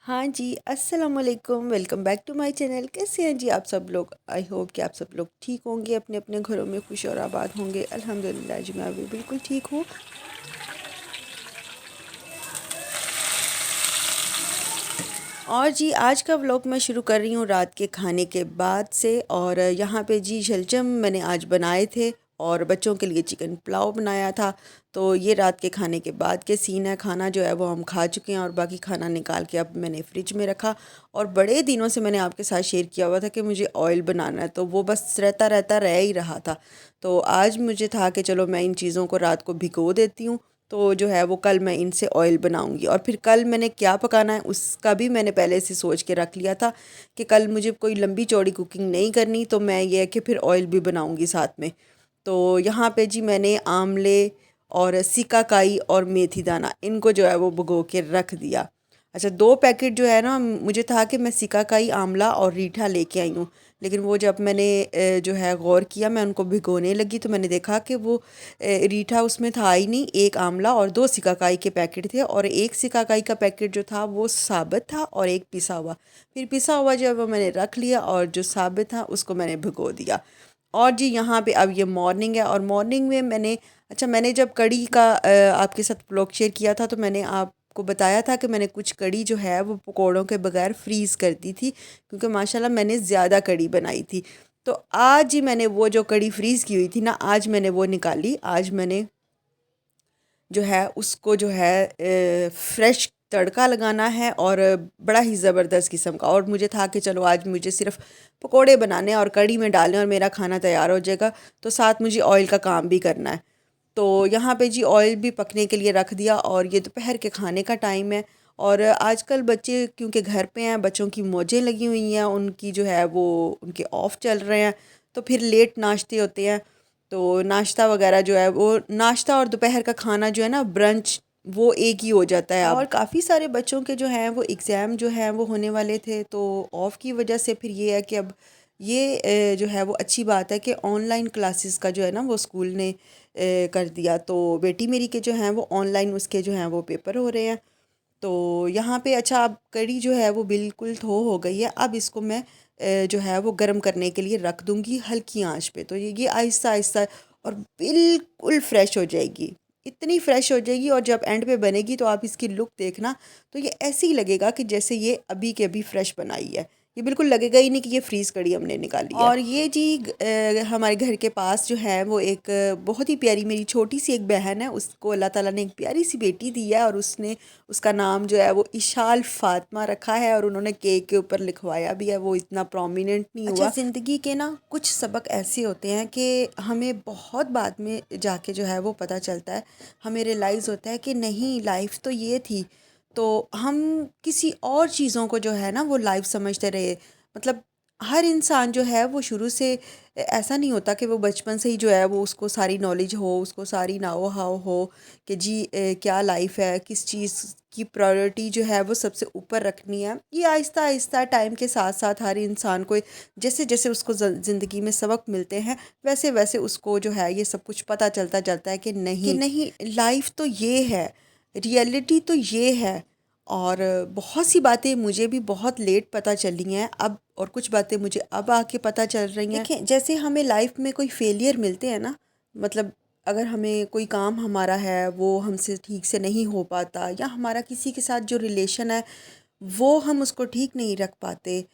हाँ जी, अस्सलाम वालेकुम। Welcome back to my channel. कैसे हैं जी आप सब लोग? आई होप कि आप सब लोग ठीक होंगे, अपने अपने घरों में खुश और आबाद होंगे। अल्हम्दुलिल्लाह जी, मैं भी बिल्कुल ठीक हूँ। और जी आज का व्लॉग मैं शुरू कर रही हूँ रात के खाने के बाद से। और यहाँ पे जी शलजम मैंने आज बनाए थे और बच्चों के लिए चिकन पुलाव बनाया था। तो ये रात के खाने के बाद के सीन है। खाना जो है वो हम खा चुके हैं और बाकी खाना निकाल के अब मैंने फ्रिज में रखा। और बड़े दिनों से मैंने आपके साथ शेयर किया हुआ था कि मुझे ऑयल बनाना है, तो वो बस रहता रहता रह ही रहा था। तो आज मुझे था कि चलो मैं इन चीज़ों को रात को भिगो देती हूँ, तो जो है वो कल मैं इनसे ऑयल बनाऊंगी। और फिर कल मैंने क्या पकाना है उसका भी मैंने पहले से सोच के रख लिया था कि कल मुझे कोई लंबी चौड़ी कुकिंग नहीं करनी, तो मैं ये है कि फिर ऑयल भी बनाऊंगी साथ में। तो यहाँ पे जी मैंने आमले और सिकाकाई और मेथी दाना इनको जो है वो भिगो के रख दिया। अच्छा, 2 पैकेट जो है ना, मुझे था कि मैं सिकाकाई, आंवला और रीठा लेके आई हूँ। लेकिन वो जब मैंने जो है गौर किया, मैं उनको भिगोने लगी तो मैंने देखा कि वो रीठा उसमें था ही नहीं। 1 आंवला और 2 सिकाकाई के पैकेट थे, और 1 सिकाकाई का पैकेट जो था वो साबित था और 1 पिसा हुआ। फिर पिसा हुआ जो है वो मैंने रख लिया और जो साबित था उसको मैंने भिगो दिया। और जी यहाँ पे अब ये मॉर्निंग है, और मॉर्निंग में मैंने जब कड़ी का आपके साथ व्लॉग शेयर किया था तो मैंने आपको बताया था कि मैंने कुछ कड़ी जो है वो पकौड़ों के बगैर फ्रीज़ कर दी थी, क्योंकि माशाल्लाह मैंने ज़्यादा कड़ी बनाई थी। तो आज ही मैंने वो जो कड़ी फ्रीज़ की हुई थी ना, आज मैंने वो निकाली। आज मैंने जो है उसको जो है फ्रेश तड़का लगाना है, और बड़ा ही ज़बरदस्त किस्म का। और मुझे था कि चलो आज मुझे सिर्फ पकोड़े बनाने और कड़ी में डालने और मेरा खाना तैयार हो जाएगा, तो साथ मुझे ऑयल का काम भी करना है। तो यहाँ पे जी ऑयल भी पकने के लिए रख दिया, और ये दोपहर के खाने का टाइम है। और आजकल बच्चे क्योंकि घर पे हैं, बच्चों की मौजें लगी हुई हैं, उनकी जो है वो उनके ऑफ चल रहे हैं, तो फिर लेट नाश्ते होते हैं। तो नाश्ता वगैरह जो है वो नाश्ता और दोपहर का खाना जो है ना, ब्रंच, वो एक ही हो जाता है। और काफ़ी सारे बच्चों के जो हैं वो एग्ज़ाम जो हैं वो होने वाले थे, तो ऑफ़ की वजह से फिर ये है कि अब ये जो है वो अच्छी बात है कि ऑनलाइन क्लासेस का जो है ना वो स्कूल ने कर दिया। तो बेटी मेरी के जो हैं वो ऑनलाइन उसके जो हैं वो पेपर हो रहे हैं। तो यहाँ पे अच्छा, अब कढ़ी जो है वो बिल्कुल थो हो गई है। अब इसको मैं जो है वो गर्म करने के लिए रख दूँगी हल्की आंच पे। तो ये आहिस्ता आहिस्ता और बिल्कुल फ्रेश हो जाएगी, इतनी फ्रेश हो जाएगी। और जब एंड पे बनेगी तो आप इसकी लुक देखना, तो ये ऐसे ही लगेगा कि जैसे ये अभी के अभी फ्रेश बनाई है। ये बिल्कुल लगेगा ही नहीं कि ये फ्रीज़ कड़ी हमने निकाली है। और ये जी हमारे घर के पास जो है वो एक बहुत ही प्यारी मेरी छोटी सी एक बहन है, उसको अल्लाह ताला ने एक प्यारी सी बेटी दी है, और उसने उसका नाम जो है वो इशाल फातिमा रखा है, और उन्होंने केक के ऊपर लिखवाया भी है। वो इतना प्रोमिनेंट नहीं हुआ। अच्छा, ज़िंदगी के ना कुछ सबक ऐसे होते हैं कि हमें बहुत बाद में जाके जो है वो पता चलता है, हमें रियलाइज़ होता है कि नहीं, लाइफ तो ये थी। तो हम किसी और चीज़ों को जो है ना वो लाइफ समझते रहे। मतलब हर इंसान जो है वो शुरू से ऐसा नहीं होता कि वो बचपन से ही जो है वो उसको सारी नॉलेज हो, उसको सारी नाओ हाव हो कि जी क्या लाइफ है, किस चीज़ की प्रायोरिटी जो है वो सबसे ऊपर रखनी है। ये आहिस्ता आहिस्ता टाइम के साथ साथ हर इंसान को जैसे जैसे उसको ज़िंदगी में सबक मिलते हैं, वैसे वैसे उसको जो है ये सब कुछ पता चलता जाता है कि नहीं, लाइफ तो ये है, रियलिटी तो ये है। और बहुत सी बातें मुझे भी बहुत लेट पता चली हैं अब, और कुछ बातें मुझे अब आके पता चल रही हैं। देखें, जैसे हमें लाइफ में कोई फेलियर मिलते हैं ना, मतलब अगर हमें कोई काम हमारा है वो हमसे ठीक से नहीं हो पाता, या हमारा किसी के साथ जो रिलेशन है वो हम उसको ठीक नहीं रख पाते,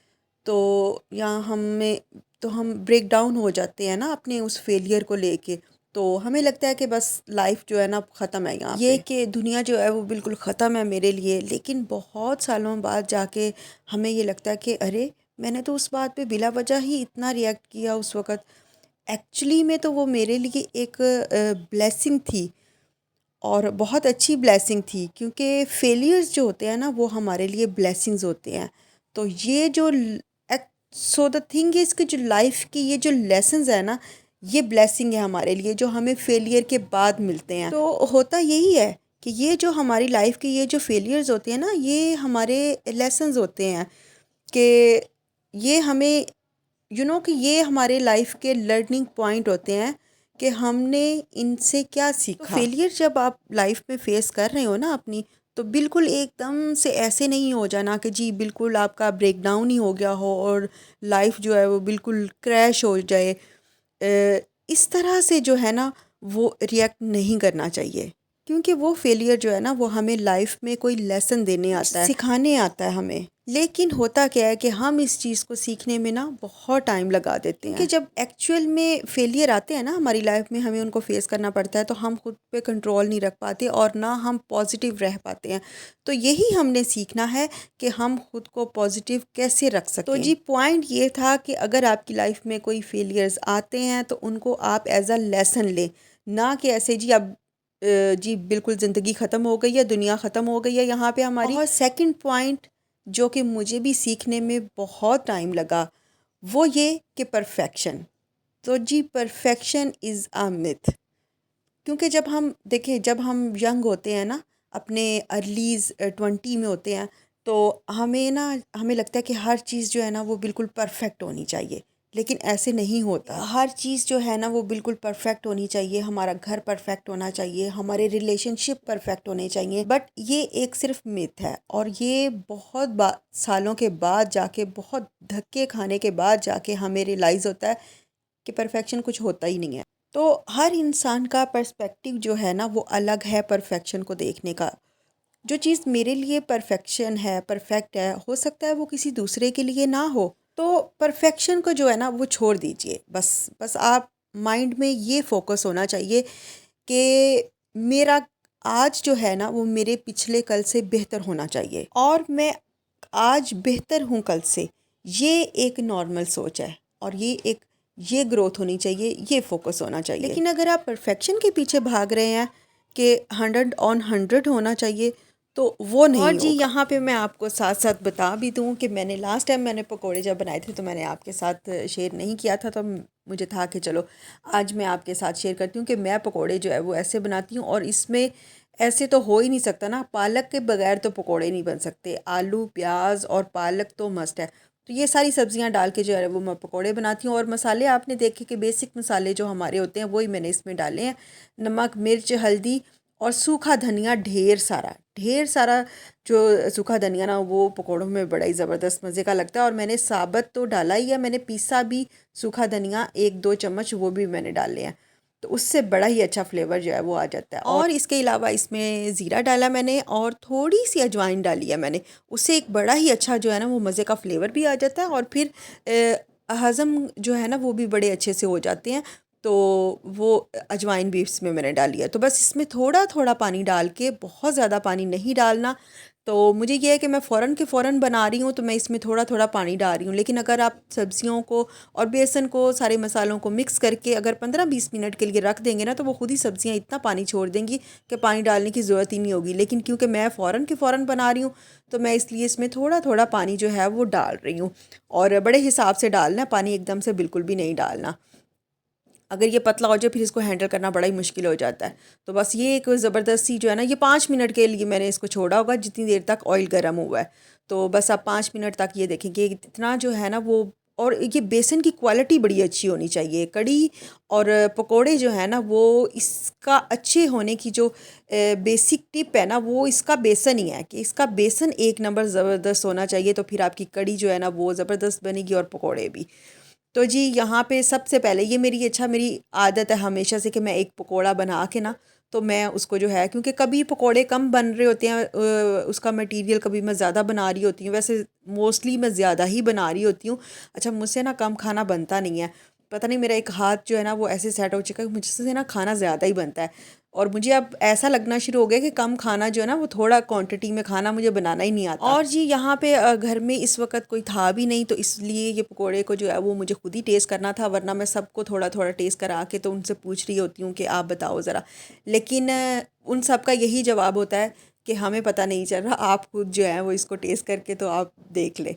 तो या हमें तो हम ब्रेक डाउन हो जाते हैं ना अपने उस फेलियर को लेके। तो हमें लगता है कि बस लाइफ जो है ना ख़त्म है, यहाँ ये कि दुनिया जो है वो बिल्कुल ख़त्म है मेरे लिए। लेकिन बहुत सालों बाद जाके हमें ये लगता है कि अरे, मैंने तो उस बात पे बिला वजह ही इतना रिएक्ट किया उस वक़्त। एक्चुअली में तो वो मेरे लिए एक ब्लेसिंग थी, और बहुत अच्छी ब्लेसिंग थी, क्योंकि फेलियर्स जो होते हैं ना वो हमारे लिए ब्लेसिंग्स होते हैं। तो ये जो सो द थिंग इज़ कि जो लाइफ की ये जो लेसन्स है ना, ये ब्लेसिंग है हमारे लिए, जो हमें फेलियर के बाद मिलते हैं। तो होता यही है कि ये जो हमारी लाइफ के ये जो फेलियर्स होते हैं ना, ये हमारे लेसन्स होते हैं, कि ये हमें कि ये हमारे लाइफ के लर्निंग पॉइंट होते हैं कि हमने इनसे क्या सीखा। तो फेलियर जब आप लाइफ में फेस कर रहे हो ना अपनी, तो बिल्कुल एकदम से ऐसे नहीं हो जाना कि जी बिल्कुल आपका ब्रेक डाउन ही हो गया हो और लाइफ जो है वो बिल्कुल क्रैश हो जाए। इस तरह से जो है ना वो रिएक्ट नहीं करना चाहिए, क्योंकि वो फेलियर जो है ना वो हमें लाइफ में कोई लेसन देने आता है, सिखाने आता है हमें। लेकिन होता क्या है कि हम इस चीज़ को सीखने में ना बहुत टाइम लगा देते हैं, क्योंकि जब एक्चुअल में फेलियर आते हैं ना हमारी लाइफ में, हमें उनको फेस करना पड़ता है, तो हम खुद पे कंट्रोल नहीं रख पाते और ना हम पॉजिटिव रह पाते हैं। तो यही हमने सीखना है कि हम खुद को पॉजिटिव कैसे रख सकें। तो जी पॉइंट ये था कि अगर आपकी लाइफ में कोई फेलियर्स आते हैं तो उनको आप एज अ लेसन लें, ना कि ऐसे जी अब जी बिल्कुल ज़िंदगी ख़त्म हो गई है, दुनिया ख़त्म हो गई है यहाँ पे हमारी। और सेकंड पॉइंट जो कि मुझे भी सीखने में बहुत टाइम लगा, वो ये कि परफेक्शन। तो जी परफेक्शन इज़ अ मिथ, क्योंकि जब हम देखें, जब हम यंग होते हैं ना, अपने अर्लीज़ 20 में होते हैं, तो हमें लगता है कि हर चीज़ जो है ना वो बिल्कुल परफेक्ट होनी चाहिए। लेकिन ऐसे नहीं होता। हर चीज़ जो है ना वो बिल्कुल परफेक्ट होनी चाहिए। हमारा घर परफेक्ट होना चाहिए, हमारे रिलेशनशिप परफेक्ट होने चाहिए। बट ये एक सिर्फ मिथ है, और ये बहुत सालों के बाद जाके, बहुत धक्के खाने के बाद जाके हमें रियलाइज़ होता है कि परफेक्शन कुछ होता ही नहीं है। तो हर इंसान का पर्सपेक्टिव जो है ना वो अलग है परफेक्शन को देखने का। जो चीज़ मेरे लिए परफेक्शन है, परफेक्ट है, हो सकता है वो किसी दूसरे के लिए ना हो। तो परफेक्शन को जो है ना वो छोड़ दीजिए। बस बस आप माइंड में ये फोकस होना चाहिए कि मेरा आज जो है ना वो मेरे पिछले कल से बेहतर होना चाहिए, और मैं आज बेहतर हूँ कल से। ये एक नॉर्मल सोच है, और ये ग्रोथ होनी चाहिए, ये फोकस होना चाहिए। लेकिन अगर आप परफेक्शन के पीछे भाग रहे हैं कि 100 होना चाहिए, तो वो नहीं होगा। और जी यहाँ पे मैं आपको साथ साथ बता भी दूँ कि मैंने लास्ट टाइम मैंने पकोड़े जब बनाए थे तो मैंने आपके साथ शेयर नहीं किया था, तो मुझे था कि चलो आज मैं आपके साथ शेयर करती हूँ कि मैं पकोड़े जो है वो ऐसे बनाती हूँ। और इसमें ऐसे तो हो ही नहीं सकता ना, पालक के बगैर तो पकोड़े नहीं बन सकते। आलू, प्याज और पालक तो मस्ट है। तो ये सारी सब्जियां डाल के जो है वो मैं पकोड़े बनाती हूँ। और मसाले आपने देखे कि बेसिक मसाले जो हमारे होते हैं वही मैंने इसमें डाले हैं। नमक, मिर्च, हल्दी और सूखा धनिया, ढेर सारा जो सूखा धनिया ना वो पकोड़ों में बड़ा ही ज़बरदस्त मज़े का लगता है। और मैंने साबत तो डाला ही है, मैंने पीसा भी सूखा धनिया 1-2 चम्मच वो भी मैंने डाले हैं, तो उससे बड़ा ही अच्छा फ्लेवर जो है वो आ जाता है। और इसके अलावा इसमें ज़ीरा डाला मैंने, और थोड़ी सी अजवाइन डाली है मैंने, उससे एक बड़ा ही अच्छा जो है ना वो मज़े का फ्लेवर भी आ जाता है। और फिर हज़म जो है ना वो भी बड़े अच्छे से हो जाते हैं। तो वो अजवाइन भी इसमें मैंने डाली है। तो बस इसमें थोड़ा थोड़ा पानी डाल के, बहुत ज़्यादा पानी नहीं डालना। तो मुझे ये है कि मैं फ़ौरन के फ़ौरन बना रही हूँ तो मैं इसमें थोड़ा थोड़ा पानी डाल रही हूँ। लेकिन अगर आप सब्जियों को और बेसन को, सारे मसालों को मिक्स करके अगर 15-20 मिनट के लिए रख देंगे ना, तो वो खुद ही सब्जियाँ इतना पानी छोड़ देंगी कि पानी डालने की ज़रूरत ही नहीं होगी। लेकिन क्योंकि मैं फ़ौरन के फ़ौरन बना रही हूँ, तो मैं इसलिए इसमें थोड़ा थोड़ा पानी जो है वो डाल रही हूँ। और बड़े हिसाब से डालना है पानी, एकदम से बिल्कुल भी नहीं डालना। अगर ये पतला हो जाए फिर इसको हैंडल करना बड़ा ही मुश्किल हो जाता है। तो बस ये एक ज़बरदस्ती जो है ना, ये 5 मिनट के लिए मैंने इसको छोड़ा होगा, जितनी देर तक ऑयल गर्म हुआ है। तो बस आप 5 मिनट तक ये देखेंगे इतना जो है ना वो। और ये बेसन की क्वालिटी बड़ी अच्छी होनी चाहिए। कड़ी और पकोड़े जो है ना वो, इसका अच्छे होने की जो बेसिक टिप है ना, वो इसका बेसन ही है कि इसका बेसन एक नंबर ज़बरदस्त होना चाहिए। तो फिर आपकी कड़ी जो है ना वो ज़बरदस्त बनेगी, और पकोड़े भी। तो जी यहाँ पे सबसे पहले ये मेरी आदत है हमेशा से कि मैं एक पकोड़ा बना के ना, तो मैं उसको जो है, क्योंकि कभी पकोड़े कम बन रहे होते हैं, उसका मटेरियल कभी मैं ज़्यादा बना रही होती हूँ, वैसे मोस्टली मैं ज़्यादा ही बना रही होती हूँ। अच्छा, मुझसे ना कम खाना बनता नहीं है, पता नहीं मेरा एक हाथ जो है ना वो ऐसे सेट हो चुका है, मुझसे ना खाना ज़्यादा ही बनता है। और मुझे अब ऐसा लगना शुरू हो गया कि कम खाना जो है ना वो थोड़ा क्वांटिटी में खाना मुझे बनाना ही नहीं आता। और जी यहाँ पे घर में इस वक्त कोई था भी नहीं, तो इसलिए ये पकोड़े को जो है वो मुझे खुद ही टेस्ट करना था, वरना मैं सबको थोड़ा थोड़ा टेस्ट करा के तो उनसे पूछ रही होती हूँ कि आप बताओ ज़रा। लेकिन उन सब का यही जवाब होता है कि हमें पता नहीं चल रहा, आप खुद जो है वो इसको टेस्ट करके तो आप देख ले।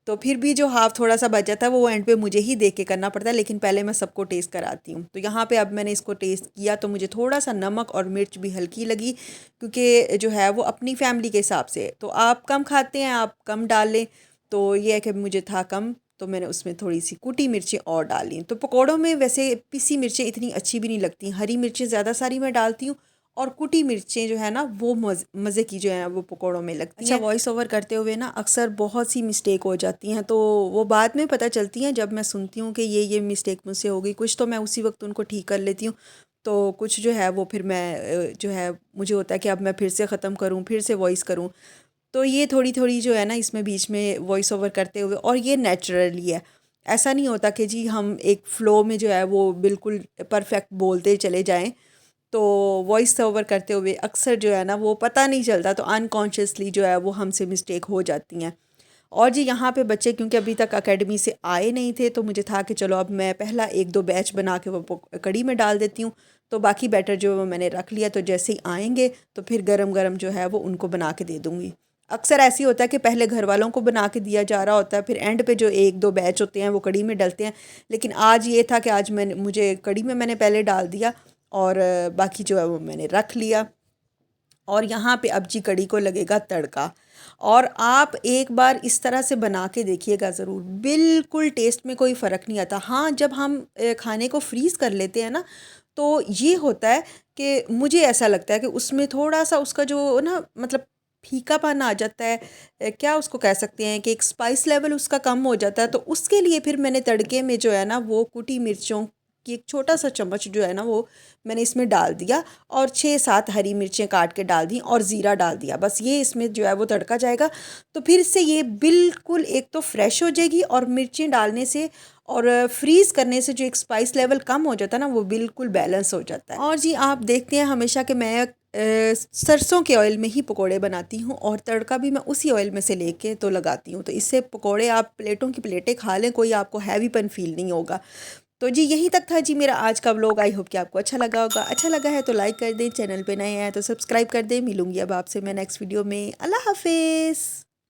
तो फिर भी जो हाफ़ थोड़ा सा बचा था वो एंड पे मुझे ही देख के करना पड़ता है, लेकिन पहले मैं सबको टेस्ट कराती हूँ। तो यहाँ पे अब मैंने इसको टेस्ट किया तो मुझे थोड़ा सा नमक और मिर्च भी हल्की लगी, क्योंकि जो है वो अपनी फैमिली के हिसाब से, तो आप कम खाते हैं आप कम डाल लें। तो ये है कि मुझे था कम, तो मैंने उसमें थोड़ी सी कुटी मिर्चें और डाली। तो पकौड़ों में वैसे पिसी मिर्चें इतनी अच्छी भी नहीं लगती, हरी मिर्चें ज़्यादा सारी मैं डालती हूँ, और कुटी मिर्चें जो है ना वो मज़े की जो है वो पकौड़ों में लगती हैं। अच्छा, वॉइस ओवर करते हुए ना अक्सर बहुत सी मिस्टेक हो जाती हैं, तो वो बाद में पता चलती हैं जब मैं सुनती हूँ कि ये मिस्टेक मुझसे हो गई। कुछ तो मैं उसी वक्त उनको ठीक कर लेती हूँ, तो कुछ जो है वो फिर मैं जो है मुझे होता है कि अब मैं फिर से ख़त्म करूँ, फिर से वॉइस करूँ। तो ये थोड़ी थोड़ी जो है ना इसमें बीच में वॉइस ओवर करते हुए, और ये नेचुरली है। ऐसा नहीं होता कि जी हम एक फ़्लो में जो है वो बिल्कुल परफेक्ट बोलते चले जाएं। तो वॉइस ओवर करते हुए अक्सर जो है ना वो पता नहीं चलता, तो अनकॉन्शियसली जो है वो हमसे मिस्टेक हो जाती हैं। और जी यहाँ पे बच्चे क्योंकि अभी तक एकेडमी से आए नहीं थे, तो मुझे था कि चलो अब मैं पहला एक दो बैच बना के वो कड़ी में डाल देती हूँ। तो बाकी बैटर जो वो मैंने रख लिया, तो जैसे ही आएंगे तो फिर गरम गरम जो है वो उनको बना के दे दूँगी। अक्सर ऐसी होता है कि पहले घर वालों को बना के दिया जा रहा होता है, फिर एंड पे जो एक दो बैच होते हैं वो कड़ी में डलते हैं। लेकिन आज ये था कि आज मुझे कड़ी में मैंने पहले डाल दिया, और बाकी जो है वो मैंने रख लिया। और यहाँ पे अब जी कड़ी को लगेगा तड़का, और आप एक बार इस तरह से बना के देखिएगा ज़रूर, बिल्कुल टेस्ट में कोई फ़र्क नहीं आता। हाँ, जब हम खाने को फ्रीज़ कर लेते हैं ना, तो ये होता है कि मुझे ऐसा लगता है कि उसमें थोड़ा सा उसका जो ना मतलब फीकापन आ जाता है। क्या उसको कह सकते हैं कि एक स्पाइस लेवल उसका कम हो जाता है। तो उसके लिए फिर मैंने तड़के में जो है ना वो कुटी मिर्चों की एक छोटा सा चम्मच जो है ना वो मैंने इसमें डाल दिया, और 6-7 हरी मिर्चें काट के डाल दी, और ज़ीरा डाल दिया। बस ये इसमें जो है वो तड़का जाएगा। तो फिर से ये बिल्कुल एक तो फ्रेश हो जाएगी, और मिर्चें डालने से और फ्रीज़ करने से जो एक स्पाइस लेवल कम हो जाता है ना वो बिल्कुल बैलेंस हो जाता है। और जी आप देखते हैं हमेशा कि मैं सरसों के ऑयल में ही पकोड़े बनाती हूँ, और तड़का भी मैं उसी ऑयल में से लेके तो लगाती हूँ। तो इससे पकोड़े आप प्लेटों की प्लेटें खा लें, कोई आपको हैवीपन फील नहीं होगा। तो जी यहीं तक था जी मेरा आज का व्लॉग। आई होप कि आपको अच्छा लगा होगा। अच्छा लगा है तो लाइक कर दें, चैनल पे नए हैं तो सब्सक्राइब कर दें। मिलूंगी अब आपसे मैं नेक्स्ट वीडियो में। अल्लाह हाफिज़।